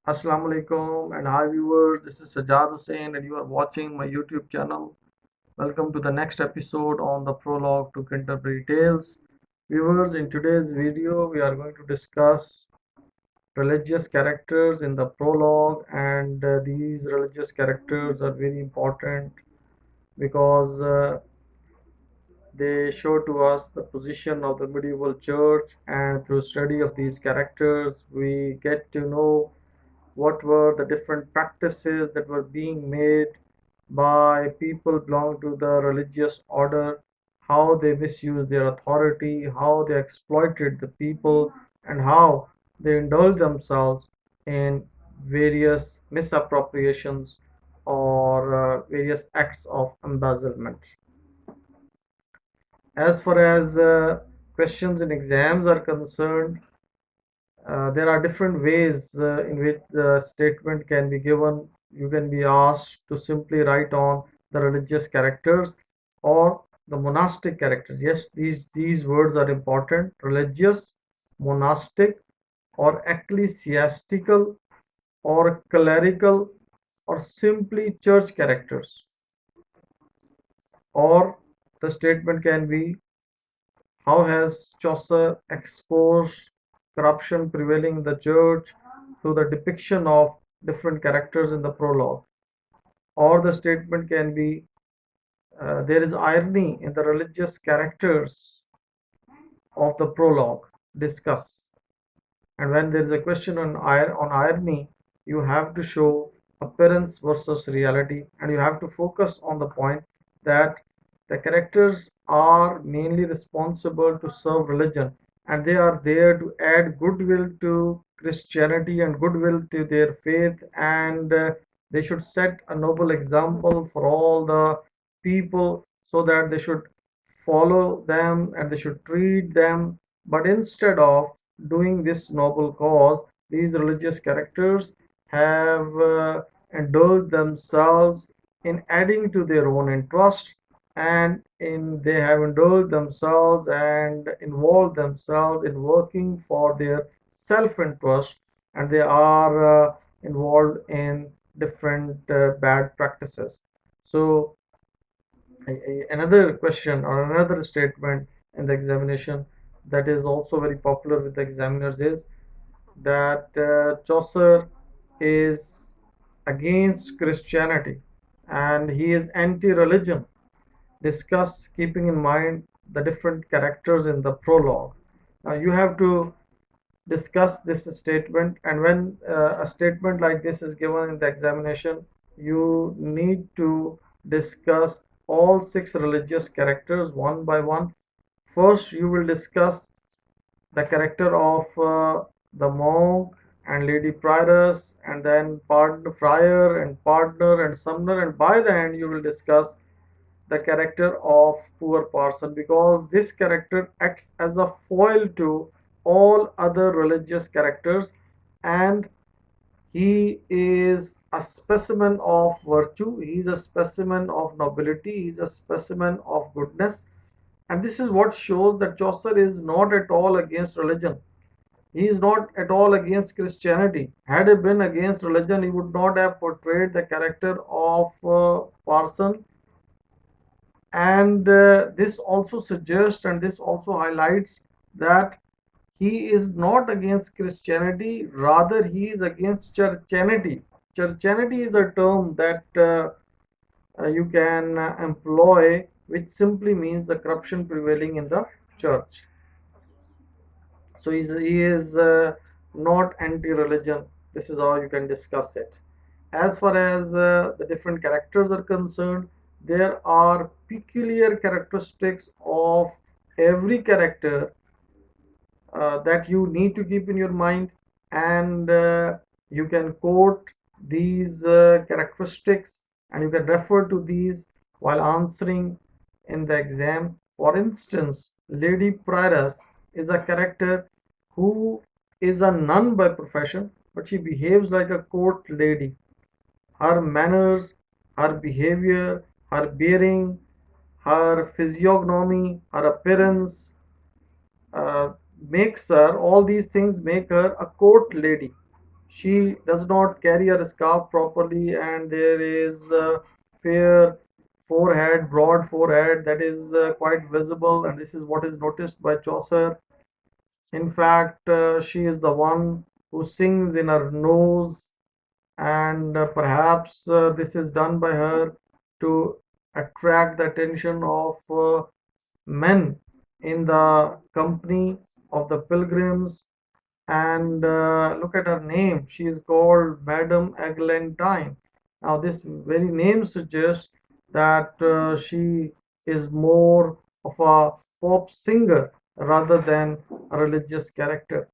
Assalamu alaikum and hi viewers, this is Sajjad Hussain and you are watching my YouTube channel. Welcome to the next episode on the prologue to Canterbury Tales. Viewers, in today's video we are going to discuss religious characters in the prologue, and these religious characters are very important because they show to us the position of the medieval church, and through study of these characters we get to know what were the different practices that were being made by people belonging to the religious order, how they misused their authority, how they exploited the people, and how they indulged themselves in various misappropriations or various acts of embezzlement. As far as questions in exams are concerned, there are different ways in which the statement can be given. You can be asked to simply write on the religious characters or the monastic characters. Yes, these words are important. Religious, monastic, or ecclesiastical, or clerical, or simply church characters. Or the statement can be, how has Chaucer exposed corruption prevailing in the church through the depiction of different characters in the prologue? Or the statement can be, there is irony in the religious characters of the prologue. Discuss. And when there is a question on irony, you have to show appearance versus reality, and you have to focus on the point that the characters are mainly responsible to serve religion, and they are there to add goodwill to Christianity and goodwill to their faith, and they should set a noble example for all the people so that they should follow them and they should treat them. But instead of doing this noble cause, these religious characters have indulged themselves in adding to their own interest, and in they have indulged themselves and involved themselves in working for their self-interest, and they are involved in different bad practices. So another question or another statement in the examination that is also very popular with the examiners is that Chaucer is against Christianity and he is anti-religion. Discuss, keeping in mind the different characters in the prologue. Now you have to discuss this statement, and when a statement like this is given in the examination, you need to discuss all six religious characters one by one. First you will discuss the character of the monk and lady prioress, and then friar and partner and Sumner, and by the end you will discuss the character of poor Parson, because this character acts as a foil to all other religious characters, and he is a specimen of virtue, he is a specimen of nobility, he is a specimen of goodness. And this is what shows that Chaucer is not at all against religion. He is not at all against Christianity. Had he been against religion, he would not have portrayed the character of Parson. And this also suggests and this also highlights that he is not against Christianity, rather, he is against Churchanity. Churchanity is a term that you can employ, which simply means the corruption prevailing in the church. So he is not anti-religion. This is how you can discuss it. As far as the different characters are concerned, there are peculiar characteristics of every character that you need to keep in your mind, and you can quote these characteristics, and you can refer to these while answering in the exam. For instance, Lady Prioress is a character who is a nun by profession, but she behaves like a court lady. Her manners, her behavior, her bearing, her physiognomy, her appearance, uh, makes her, all these things make her a court lady. She does not carry her scarf properly, and there is fair forehead, broad forehead that is quite visible, and this is what is noticed by Chaucer. In fact, she is the one who sings in her nose, and perhaps this is done by her to attract the attention of men in the company of the pilgrims. And look at her name. She is called Madame Eglantine. Now, this very name suggests that she is more of a pop singer rather than a religious character.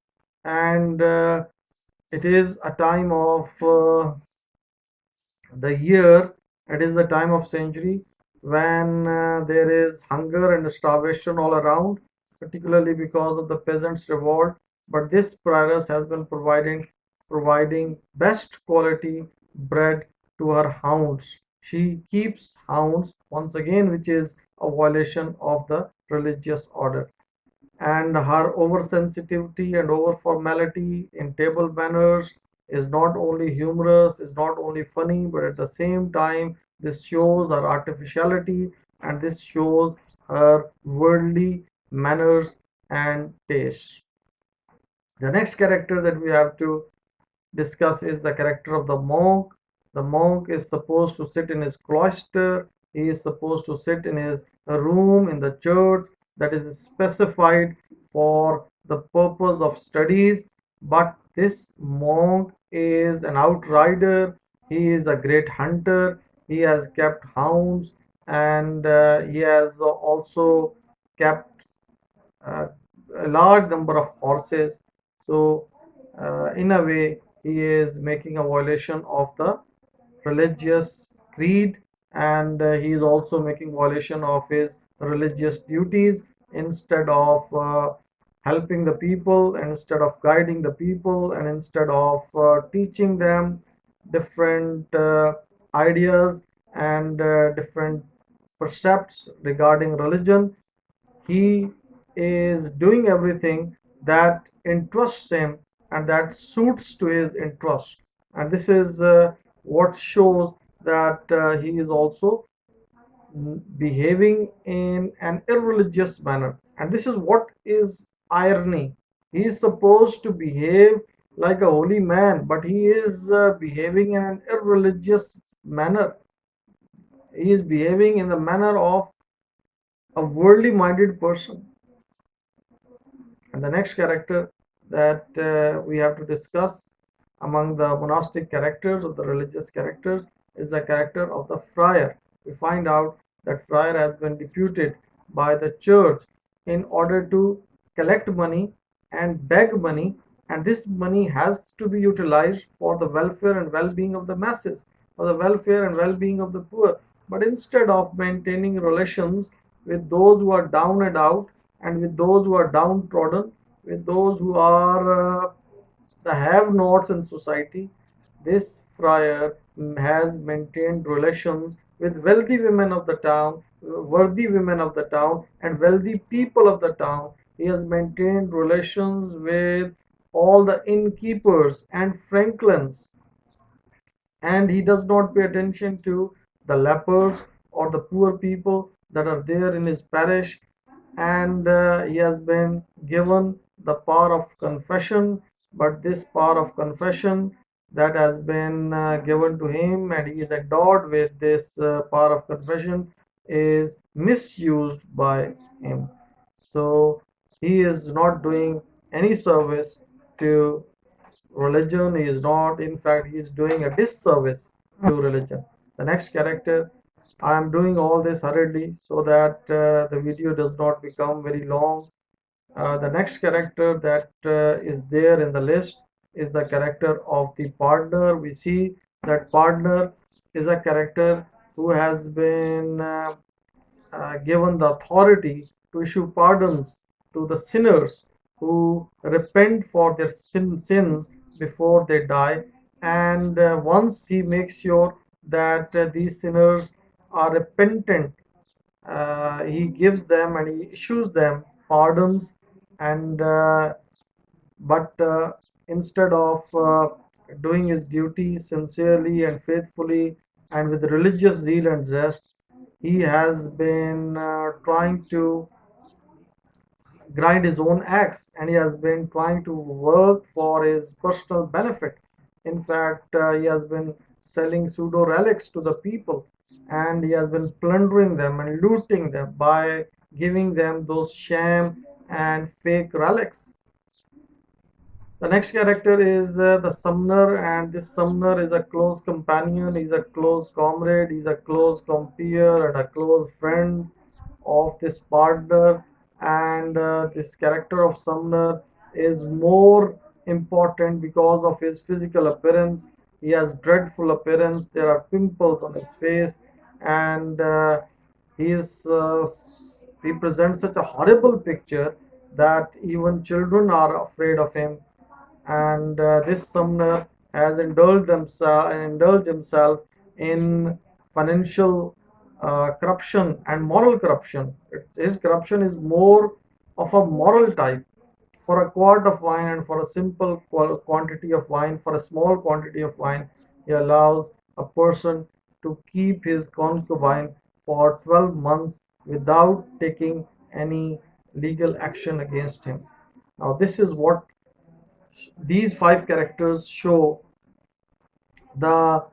And it is a time of the year, it is the time of century when there is hunger and starvation all around, particularly because of the peasants' revolt. But this prioress has been providing best quality bread to her hounds. She keeps hounds once again, which is a violation of the religious order. And her oversensitivity and over formality in table manners is not only humorous, is not only funny, but at the same time this shows her artificiality, and this shows her worldly manners and tastes. The next character that we have to discuss is the character of the monk. The monk is supposed to sit in his cloister. He is supposed to sit in his room in the church that is specified for the purpose of studies. But this monk is an outrider. He is a great hunter. He has kept hounds, and he has also kept uh, a large number of horses. So, in a way, he is making a violation of the religious creed, and he is also making violation of his religious duties. Instead of helping the people, instead of guiding the people, and instead of teaching them different ideas and different percepts regarding religion, he is doing everything that interests him and that suits to his interest. And this is what shows that he is also behaving in an irreligious manner. And this is what is irony. He is supposed to behave like a holy man, but he is behaving in an irreligious manner. He is behaving in the manner of a worldly minded person. And the next character that we have to discuss among the monastic characters or the religious characters is the character of the friar. We find out that friar has been deputed by the church in order to collect money and beg money, and this money has to be utilized for the welfare and well-being of the masses, for the welfare and well-being of the poor. But instead of maintaining relations with those who are down and out, and with those who are downtrodden, with those who are the have nots in society, this friar has maintained relations with wealthy women of the town, worthy women of the town, and wealthy people of the town. He has maintained relations with all the innkeepers and franklins, and he does not pay attention to the lepers or the poor people that are there in his parish. And he has been given the power of confession, but this power of confession that has been given to him, and he is adored with this power of confession, is misused by him. So he is not doing any service to religion. He is not, in fact, he is doing a disservice to religion. The next character, I am doing all this hurriedly so that the video does not become very long. The next character that is there in the list is the character of the partner. We see that partner is a character who has been given the authority to issue pardons to the sinners who repent for their sins before they die. And once he makes sure that these sinners are repentant, he gives them and he issues them pardons. And but instead of doing his duty sincerely and faithfully and with religious zeal and zest. He has been trying to grind his own axe, and he has been trying to work for his personal benefit. In fact, he has been selling pseudo relics to the people, and he has been plundering them and looting them by giving them those sham and fake relics. The next character is the Sumner, and this Sumner is a close companion, he's a close comrade, he's a close compeer, and a close friend of this partner. And this character of Sumner is more important because of his physical appearance. He has dreadful appearance. There are pimples on his face, and he is he presents such a horrible picture that even children are afraid of him. And this Sumner has indulged himself in financial corruption and moral corruption. His corruption is more of a moral type. For a quart of wine and for a simple quantity of wine, for a small quantity of wine, he allows a person to keep his concubine for 12 months without taking any legal action against him. Now, this is what these five characters the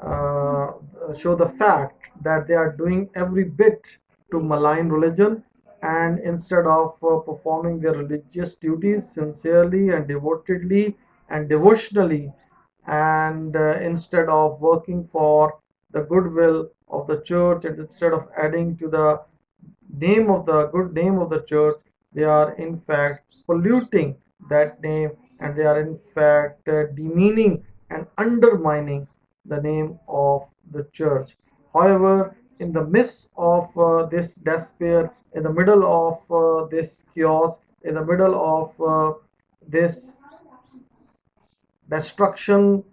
uh, show the fact that they are doing every bit to malign religion, and instead of performing their religious duties sincerely and devotedly and devotionally, and instead of working for the goodwill of the church, and instead of adding to the good name of the church, they are in fact polluting that name, and they are in fact demeaning and undermining the name of the church. However, in the midst of this despair, in the middle of this chaos, in the middle of this destruction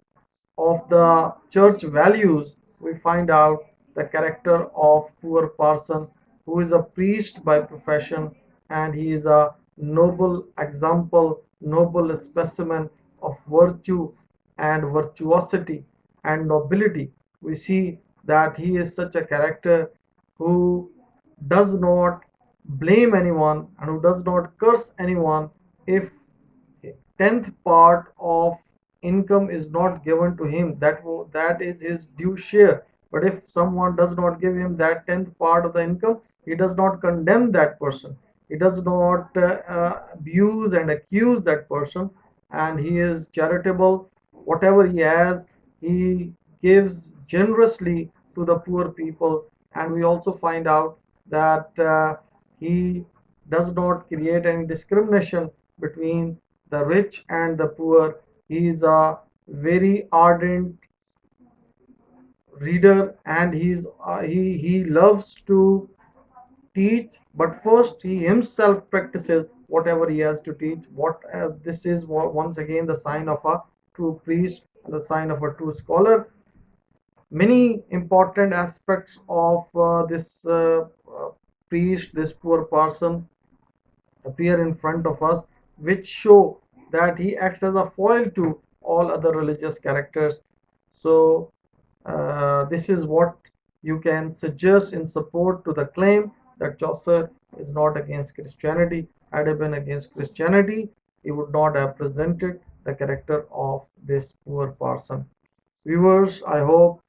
of the church values, we find out the character of poor Parson, who is a priest by profession, and he is a noble example, noble specimen of virtue and virtuosity and nobility. We see that he is such a character who does not blame anyone and who does not curse anyone if tenth part of income is not given to him. That is his due share. But if someone does not give him that tenth part of the income, he does not condemn that person. He does not abuse and accuse that person, and he is charitable. Whatever he has, he gives generously to the poor people. And we also find out that he does not create any discrimination between the rich and the poor. He is a very ardent reader, and he loves to teach. But first, he himself practices whatever he has to teach. What This is once again the sign of a true priest and the sign of a true scholar. Many important aspects of this priest, this poor Parson, appear in front of us, which show that he acts as a foil to all other religious characters. So, this is what you can suggest in support to the claim that Chaucer is not against Christianity. Had he been against Christianity, he would not have presented the character of this poor parson. Viewers, I hope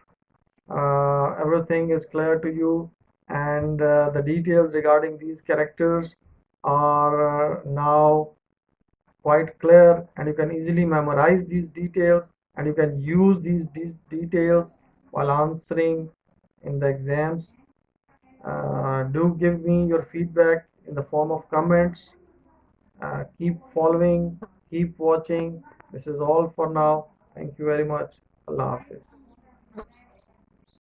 everything is clear to you, and the details regarding these characters are now quite clear, and you can easily memorize these details, and you can use these details while answering in the exams. Do give me your feedback in the form of comments. Keep following, keep watching. This is all for now. Thank you very much. Allah Hafiz.